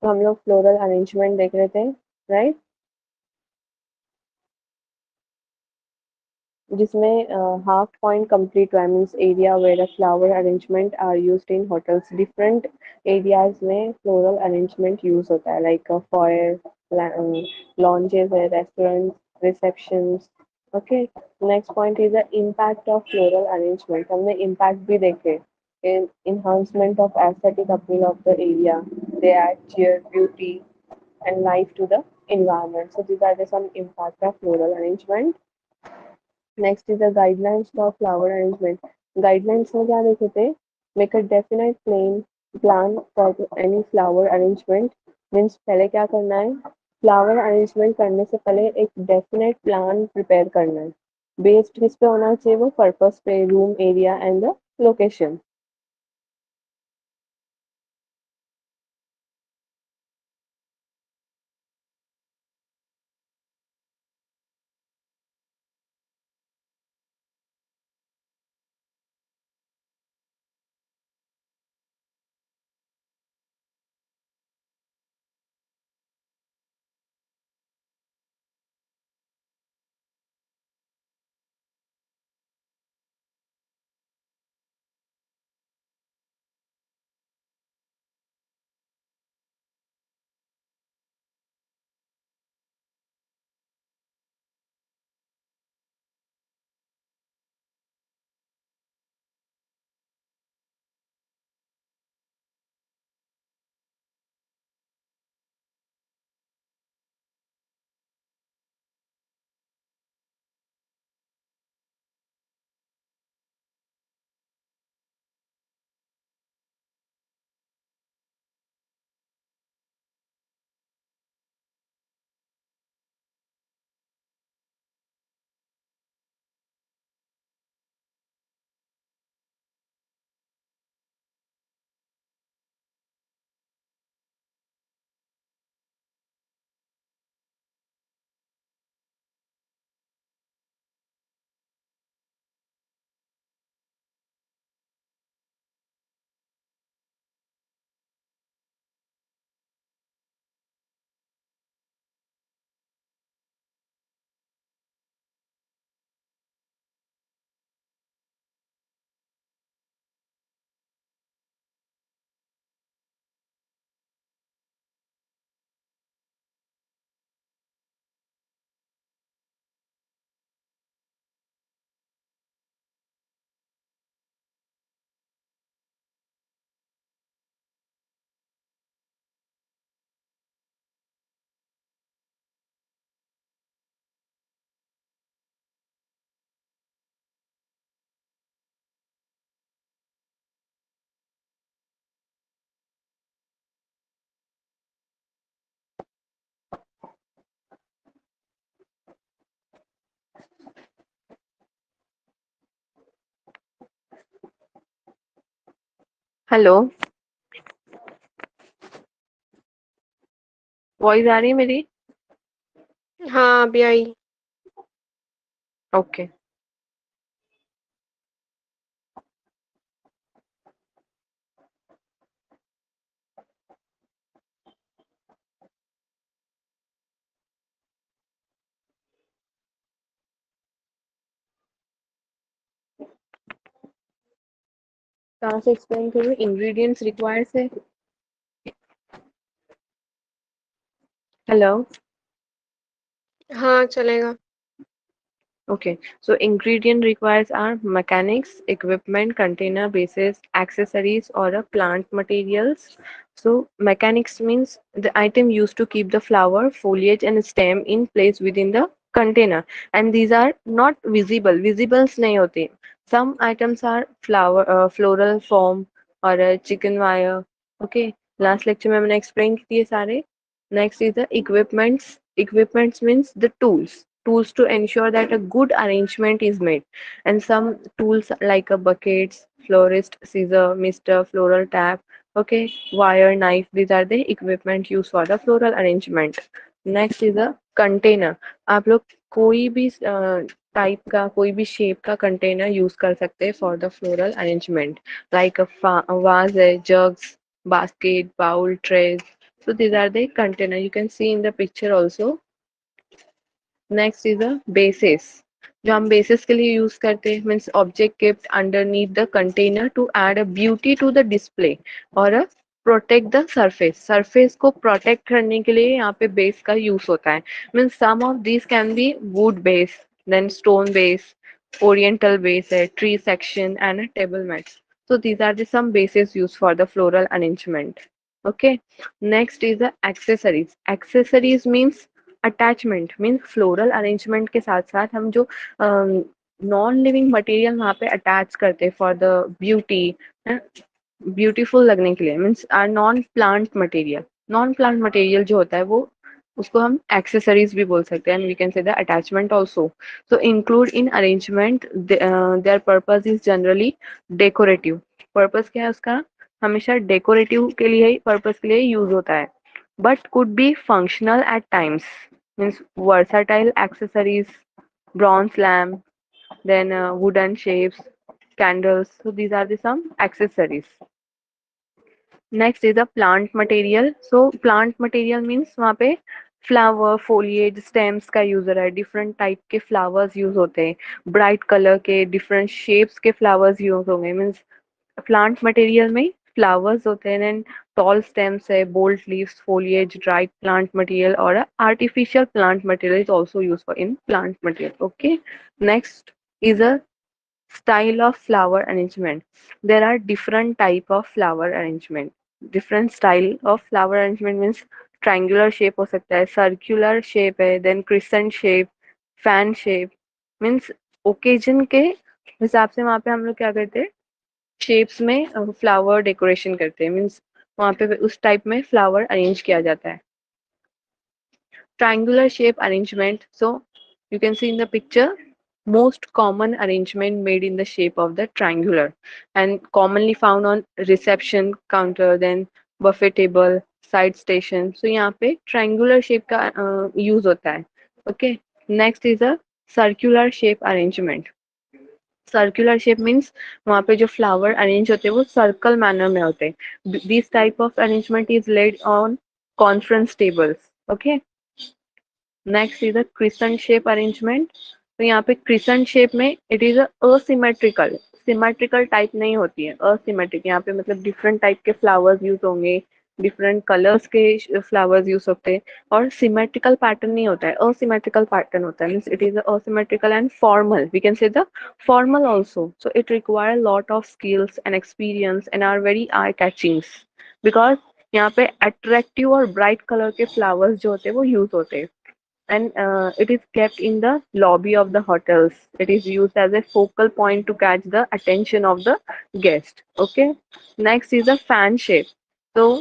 तो हम लोग फ्लोरल अरेंजमेंट देख रहे थे, राइट, जिसमें हाफ पॉइंट कंप्लीट हुआ means area where flower arrangement are used in hotels. Different areas में फ्लोरल अरेंजमेंट यूज होता है, लाइक फॉयर, लॉन्जेस है, restaurant, receptions. Okay, next point is the impact of floral arrangement. हमने impact भी देखे, in enhancement of aesthetic appeal of the area. They add cheer, beauty, and life to the environment. So these are the some impact of floral arrangement. Next is the guidelines for flower arrangement. Guidelines में क्या लिखे थे? Make a definite plan for any flower arrangement. Means पहले क्या करना है? Flower arrangement करने से पहले एक definite plan prepare करना है. Based किस पे होना चाहिए वो? Purpose पे, room area and the location. Hello, voice आ रही है मेरी? हाँ अभी आई। ओके। कहाँ से एक्सप्लेन करूँ? इंग्रेडिएंट्स रिक्वायर्ड से। हेलो। हाँ चलेगा। Okay, so ingredient requires are mechanics, equipment, container bases, accessories, or a plant materials. So mechanics means the item used to keep the flower, foliage, and stem in place within the container. And these are not visible. Visibles नहीं होते. Some items are floral form or a chicken wire. Okay. Last lecture में मैंने explain किए ये सारे. Next is the equipments. Equipments means the tools to ensure that a good arrangement is made. And some tools like a buckets, florist, scissor, mister, floral tap, okay, wire, knife, these are the equipment used for the floral arrangement. Next is a container. आप लोग कोई भी type का कोई भी shape का container use कर सकते हैं for the floral arrangement, like a vase है, jugs, basket, bowl, trays, So these are the container. You can see in the picture also. Next is a basis जो हम बेसिस के लिए use करते हैं means object kept underneath the container to add a beauty to the display और protect the surface surface को protect करने के लिए यहाँ पे बेस का यूज होता है means some of this can be wood base then stone base oriental base है tree section and table mats so these are the some bases used for the floral arrangement. Okay, next is the accessories. Accessories means attachment means floral arrangement के साथ साथ हम जो non living material वहाँ पे attach करते हैं for the beauty beautiful लगने के लिए means are non plant material जो होता है वो उसको हम एक्सेसरीज भी बोल सकते हैं and we can say the attachment also so include in arrangement their purpose is generally decorative purpose क्या है उसका हमेशा डेकोरेटिव के लिए ही पर्पज के लिए यूज होता है but could be functional at times means versatile accessories bronze lamp then wooden shapes candles so these are the some accessories. Next is a plant material so plant material means वहाँ पे flower foliage stems का use हो रहा है different type के flowers use होते हैं bright colour के डिफरेंट शेप्स के फ्लावर्स यूज होंगे मीन्स प्लांट मटेरियल में फ्लावर्स होते हैं एंड टॉल स्टेम्स है bold leaves foliage dried plant material or a artificial plant material is also used for in plant material. Okay, next is a style of flower arrangement. There are different type of flower arrangement. Different style of flower arrangement means triangular shape हो सकता है circular shape है then crescent shape fan shape means occasion के हिसाब से वहाँ पे हम लोग क्या करते हैं शेप्स में फ्लावर डेकोरेशन करते हैं मीन्स वहाँ पे उस टाइप में फ्लावर अरेंज किया जाता है triangular shape arrangement so you can see in the picture most common arrangement made in the shape of the triangular and commonly found on reception counter then buffet table side station so यहाँ पे triangular shape का use होता है okay next is a circular shape arrangement circular shape means वहाँ पे जो flower arrange होते हैं वो सर्कल मैनर में होते हैं this type of arrangement is laid on conference tables okay next is the crescent shape arrangement तो यहाँ पे क्रिसेंट शेप में it is asymmetrical symmetrical type नहीं होती है असिमेट्रिक यहाँ पे मतलब डिफरेंट टाइप के फ्लावर्स यूज होंगे डिफरेंट कलर्स के फ्लावर्स यूज होते हैं और सिमेट्रिकल पैटर्न नहीं होता है असिमेट्रिकल पैटर्न होता है means it is asymmetrical and formal we can say the formal also so it require a lot of skills and experience and are very eye catching because यहाँ पे attractive और bright color के flowers जो होते हैं वो use होते हैं and it is kept in the lobby of the hotels it is used as a focal point to catch the attention of the guest okay next is a fan shape तो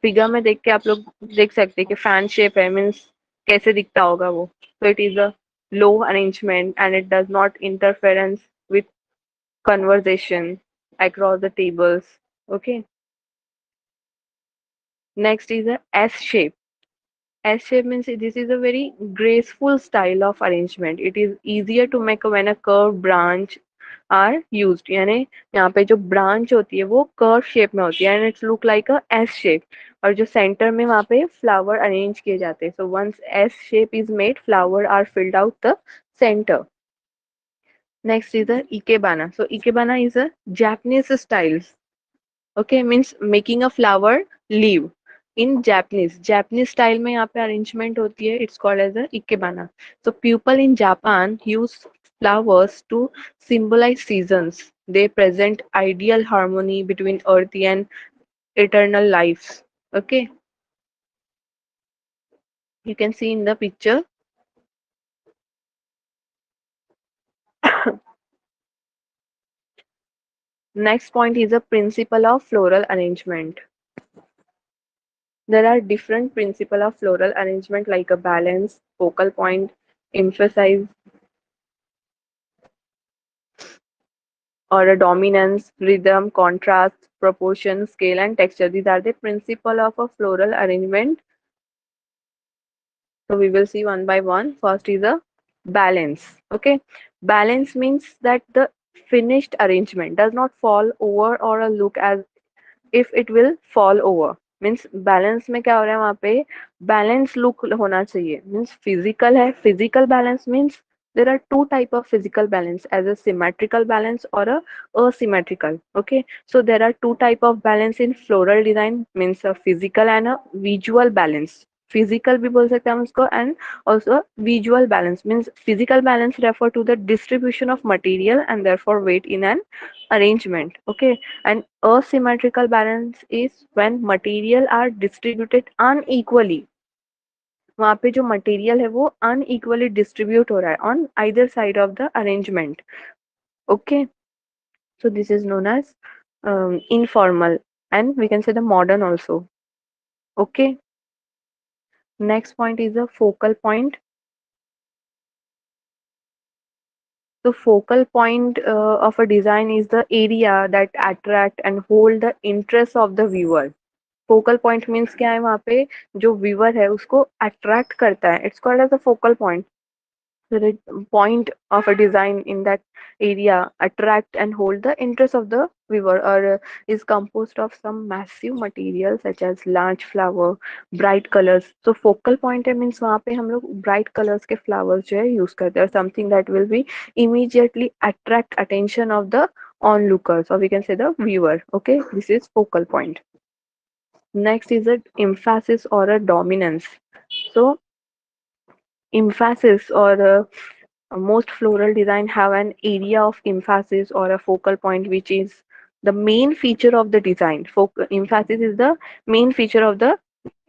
figure में देख के आप लोग देख सकते हैं कि फैन शेप है मीन्स कैसे दिखता होगा वो so it is a low arrangement and it does not interference with conversation across the tables okay next is a s shape S shape means this is a very graceful style of arrangement. It is easier to make when a curved branch are used. यानी यहाँ पे जो branch होती है वो curve shape में होती है and it look like a S shape. और जो center में वहाँ पे flower arrange किए जाते हैं. So once S shape is made, flower are filled out the center. Next is the Ikebana. So Ikebana is a Japanese style. Okay means making a flower leaf in Japanese style में यहाँ पे arrangement होती है it's called as a ikebana so people in Japan use flowers to symbolize seasons they present ideal harmony between earth and eternal lives okay you can see in the picture next point is a principle of floral arrangement there are different principle of floral arrangement like a balance focal point emphasize or a dominance, rhythm, contrast, proportion, scale, and texture. These are the principle of a floral arrangement. So we will see one by one. First is a balance. Okay, balance means that the finished arrangement does not fall over or look as if it will fall over. Means balance में क्या हो रहा है वहाँ पे, balance look होना चाहिए, means physical है, physical balance means there are two type of physical balance as a symmetrical balance or a asymmetrical. Okay, so there are two type of balance in floral design, means a physical and a visual balance. Physical भी बोल सकते हैं हम उसको, and also visual balance means physical balance refer to the distribution of material and therefore weight in an arrangement. Okay, and asymmetrical balance is when material are distributed unequally. वहाँ पे जो material है वो अनइक्वली डिस्ट्रीब्यूट हो रहा है on either side of the arrangement. Okay, so this is known as informal, and we can say the modern also. Okay, next point is the focal point. The focal point of a design is the area that attract and hold the interest of the viewer. Focal point means क्या है, वहाँ पे जो viewer है उसको attract करता है, it's called as a focal point. The point of a design in that area attract and hold the interest of the viewer, or is composed of some massive material such as large flower, bright colors. So focal point है means वहाँ पे हम लोग bright colors के flowers जो है use करते हैं, something that will be immediately attract attention of the onlookers, or we can say the viewer. Okay, this is focal point. Next is a emphasis or a dominance. So emphasis or most floral design have an area of emphasis or a focal point which is the main feature of the design. Emphasis is the main feature of the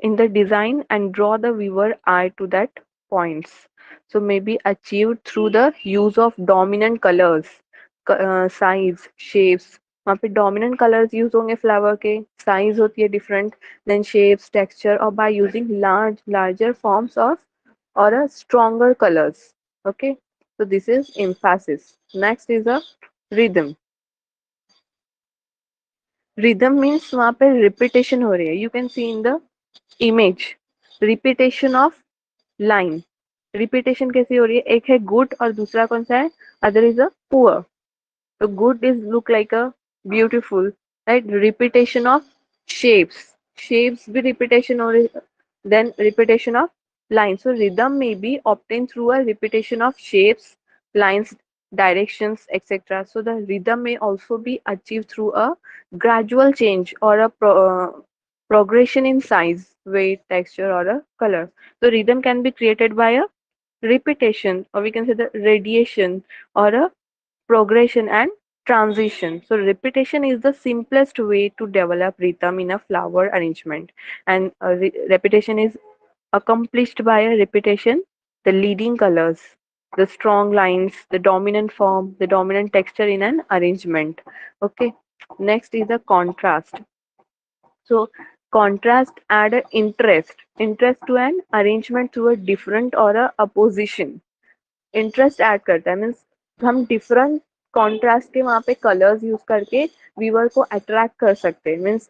in the design and draw the viewer eye to that points. So may be achieved through the use of dominant colors, size, shapes. वहाँ पे dominant colors use होंगे flower के, size होती है different, then shapes, texture, or by using larger forms of or a stronger colors. Okay, so this is emphasis. Next is a rhythm. Rhythm means वहाँ पे repetition हो रही है. You can see in the image repetition of line. Repetition कैसी हो रही है, एक है good और दूसरा कौन सा है, other is a poor. So good is look like a beautiful, right? Repetition of shapes. Shapes भी repetition हो रही, then repetition of lines. So rhythm may be obtained through a repetition of shapes, lines, directions, etc. So the rhythm may also be achieved through a gradual change or a progression in size, weight, texture, or a color. So rhythm can be created by a repetition, or we can say the radiation, or a progression and transition. So repetition is the simplest way to develop rhythm in a flower arrangement, and repetition is accomplished by a repetition, the leading colors, the strong lines, the dominant form, the dominant texture in an arrangement. Okay, next is the contrast. So contrast add a interest to an arrangement through a different or a opposition. Interest add करता है means हम different contrast के वहाँ पे colours use करके viewer को attract कर सकते हैं, मीन्स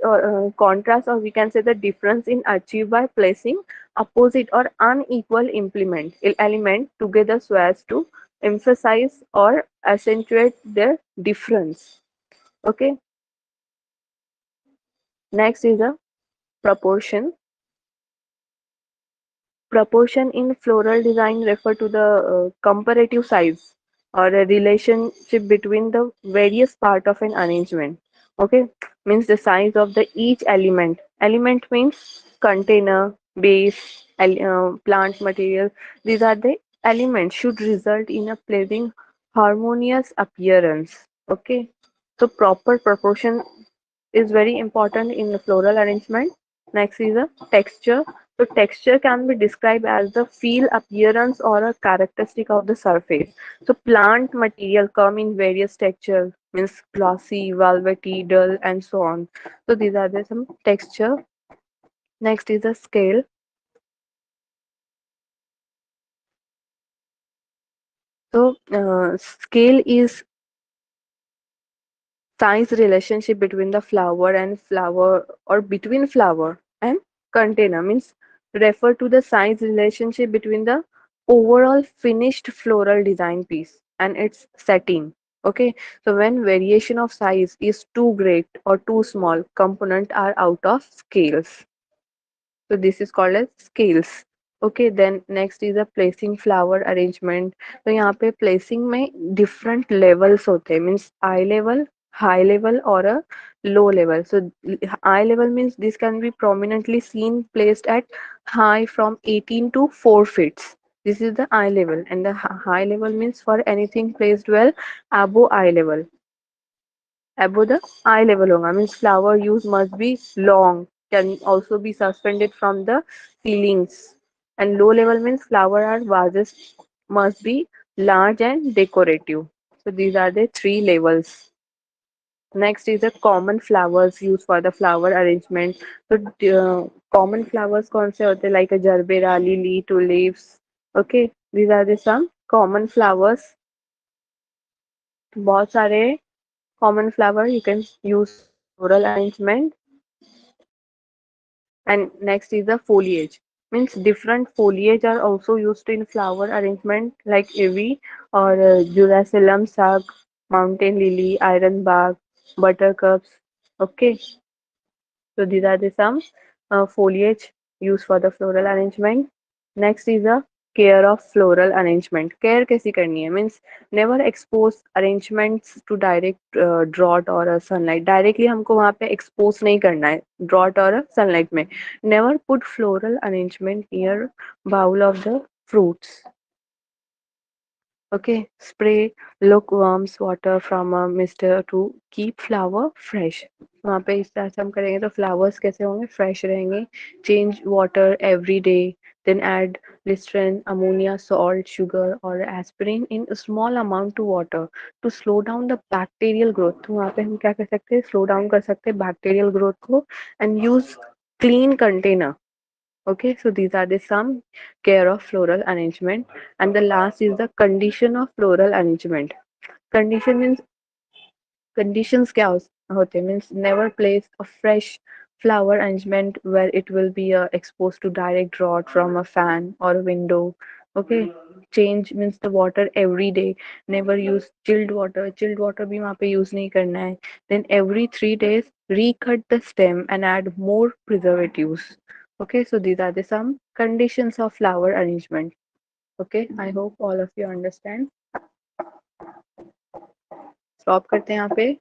कॉन्ट्रास्ट, और we can say the difference in achieve by placing opposite or unequal implement element together so as to emphasize or accentuate their difference. Okay, next is a proportion. Proportion in floral design refer to the comparative size or a relationship between the various part of an arrangement. Okay, means the size of the each element. Element means container, base, plant material. These are the elements should result in a pleasing harmonious appearance. Okay, so proper proportion is very important in the floral arrangement. Next is a texture. So texture can be described as the feel, appearance, or a characteristic of the surface. So plant material come in various textures, means glossy, velvety, dull, and so on. So these are the some texture. Next is the scale. So scale is size relationship between the flower and flower, or between flower and container, means refer to the size relationship between the overall finished floral design piece and its setting. Okay, so when variation of size is too great or too small, component are out of scales. So this is called as scales. Okay, then next is a placing flower arrangement. तो यहाँ पे placing में different levels होते हैं, means eye level, high level or a low level. So eye level means this can be prominently seen placed at high from 18 to 4 feet. This is the eye level, and the high level means for anything placed well above eye level. Above the eye level होगा means flower use must be long, can also be suspended from the ceilings. And low level means flower or vases must be large and decorative. So these are the three levels. Next is the common flowers used for the flower arrangement. So common flowers कौन से होते हैं, like a gerbera, lily, tulips. Okay, these are the some common flowers. बहुत सारे common flower you can use for the floral arrangement. And next is the foliage, means different foliage are also used in flower arrangement like ivy or Jerusalem sag, mountain lily, ironbark, buttercups. Okay, so these are the some foliage used for the floral arrangement. Next is a care of floral arrangement. Care कैसी करनी है means never expose arrangements to direct drought or a sunlight. Directly हमको वहाँ पे expose नहीं करना है drought और sunlight में. Never put floral arrangement near bowl of the fruits. Okay, spray lukewarm water from a mister to keep flower fresh. वहाँ पे इस तरह से हम करेंगे तो flowers कैसे होंगे, fresh रहेंगे. Change water every day. Then add glycerin, ammonia, salt, sugar or aspirin in a small amount to water to slow down the bacterial growth. तो वहाँ पे हम क्या कर सकते हैं, slow down कर सकते हैं bacterial growth को, and use clean container. Okay, so these are the some care of floral arrangement. And the last is the condition of floral arrangement. Condition means conditions क्या होते हैं, means never place a fresh flower arrangement where it will be exposed to direct drought from a fan or a window. Okay, change means the water every day. Never use chilled water भी वहाँ पे use नहीं करना है. Then every 3 days recut the stem and add more preservatives. Okay, so these are the some conditions of flower arrangement. Okay, I hope all of you understand. Stop करते हैं यहाँ पे.